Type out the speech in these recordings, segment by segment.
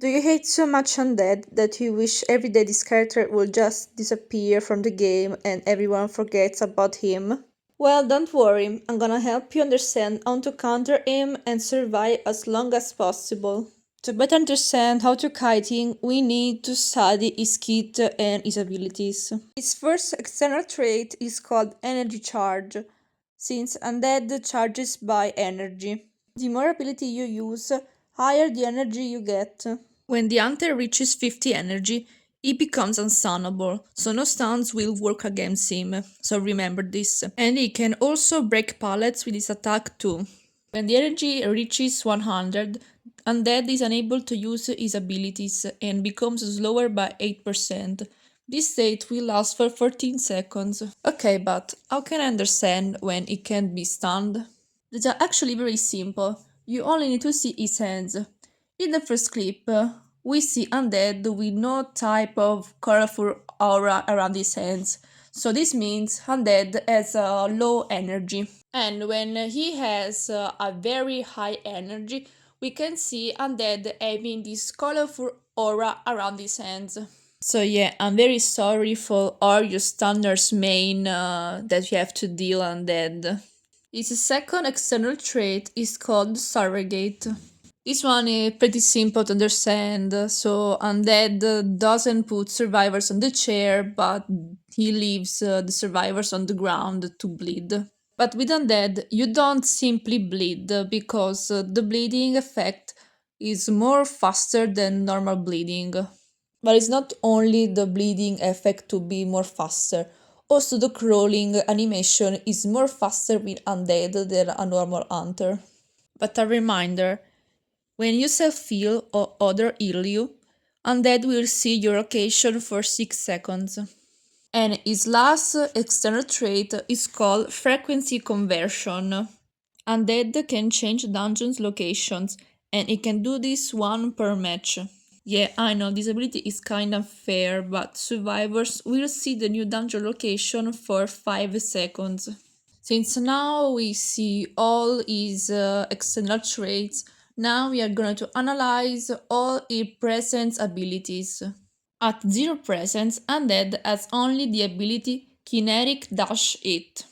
Do you hate so much Undead that you wish every day this character would just disappear from the game and everyone forgets about him? Well, don't worry, I'm gonna help you understand how to counter him and survive as long as possible. To better understand how to kiting, we need to study his kit and his abilities. His first external trait is called energy charge, since Undead charges by energy. The more ability you use, higher the energy you get. When the hunter reaches 50 energy, he becomes unstunnable, so no stuns will work against him, so remember this. And he can also break pallets with his attack too. When the energy reaches 100, Undead is unable to use his abilities and becomes slower by 8%. This state will last for 14 seconds. Okay, but how can I understand when it can't be stunned? It's actually very simple. You only need to see his hands. In the first clip, we see Undead with no type of colorful aura around his hands. So this means Undead has a low energy. And when he has a very high energy, we can see Undead having this colorful aura around his hands. So yeah, I'm very sorry for all your standards main that you have to deal Undead. Its second external trait is called surrogate. This one is pretty simple to understand. So Undead doesn't put survivors on the chair, but he leaves the survivors on the ground to bleed. But with Undead, you don't simply bleed because the bleeding effect is more faster than normal bleeding. But it's not only the bleeding effect to be more faster, also the crawling animation is more faster with Undead than a normal hunter. But a reminder, when you self-heal or other heal you, Undead will see your location for 6 seconds. And his last external trait is called frequency conversion. Undead can change dungeons locations, and it can do this one per match. Yeah, I know this ability is kind of fair, but survivors will see the new dungeon location for 5 seconds. Since now we see all his external traits, now we are going to analyze all his presence abilities. At 0 presence, Undead has only the ability Kinetic Dash Hit.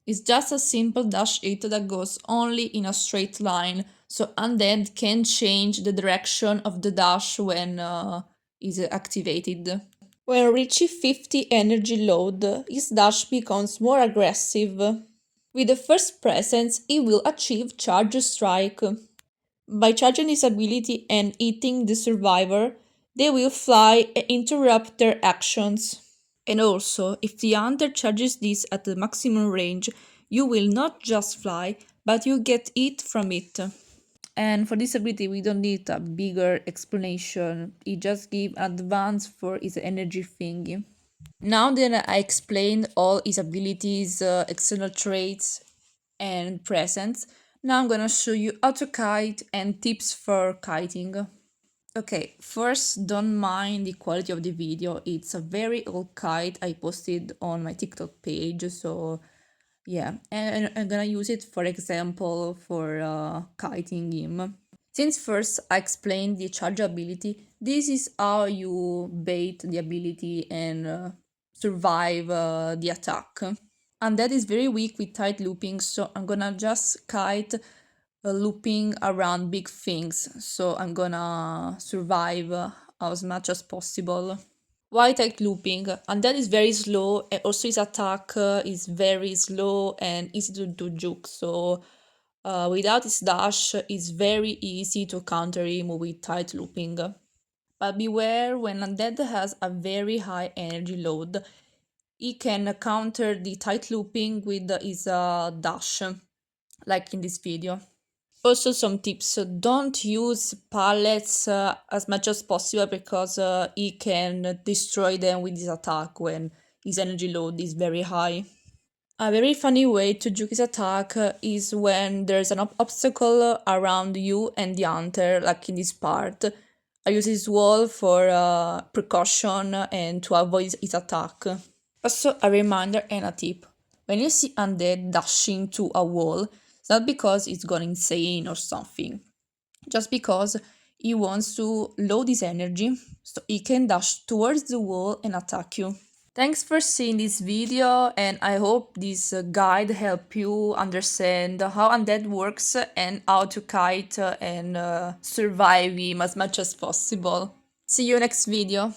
It's just a simple dash hit that goes only in a straight line, so Undead can change the direction of the dash when is activated. When reaching 50 energy load, his dash becomes more aggressive. With the first presence, he will achieve Charge Strike. By charging his ability and hitting the survivor, they will fly and interrupt their actions. And also, if the hunter charges this at the maximum range, you will not just fly, but you get hit from it. And for this ability, we don't need a bigger explanation. It just gives advance for his energy thingy. Now that I explained all his abilities, external traits, and presence, now I'm gonna show you how to kite and tips for kiting. Okay, first, don't mind the quality of the video. It's a very old kite I posted on my TikTok page, so yeah, and I'm gonna use it for example for kiting him. Since first I explained the charge ability, this is how you bait the ability and survive the attack. And that is very weak with tight looping, so I'm gonna just kite looping around big things, so I'm gonna survive as much as possible. Why tight looping? And that is very slow, and also his attack is very slow and easy to juke, so without his dash, it's very easy to counter him with tight looping. But beware, when Undead has a very high energy load, he can counter the tight looping with his dash, like in this video. Also some tips, don't use pallets as much as possible because he can destroy them with his attack when his energy load is very high. A very funny way to juke his attack is when there's an obstacle around you and the hunter, like in this part. I use his wall for precaution and to avoid his attack. Also a reminder and a tip. When you see Undead dashing to a wall, it's not because it's gone insane or something. Just because he wants to load his energy so he can dash towards the wall and attack you. Thanks for seeing this video, and I hope this guide help you understand how Undead works and how to kite and survive him as much as possible. See you next video.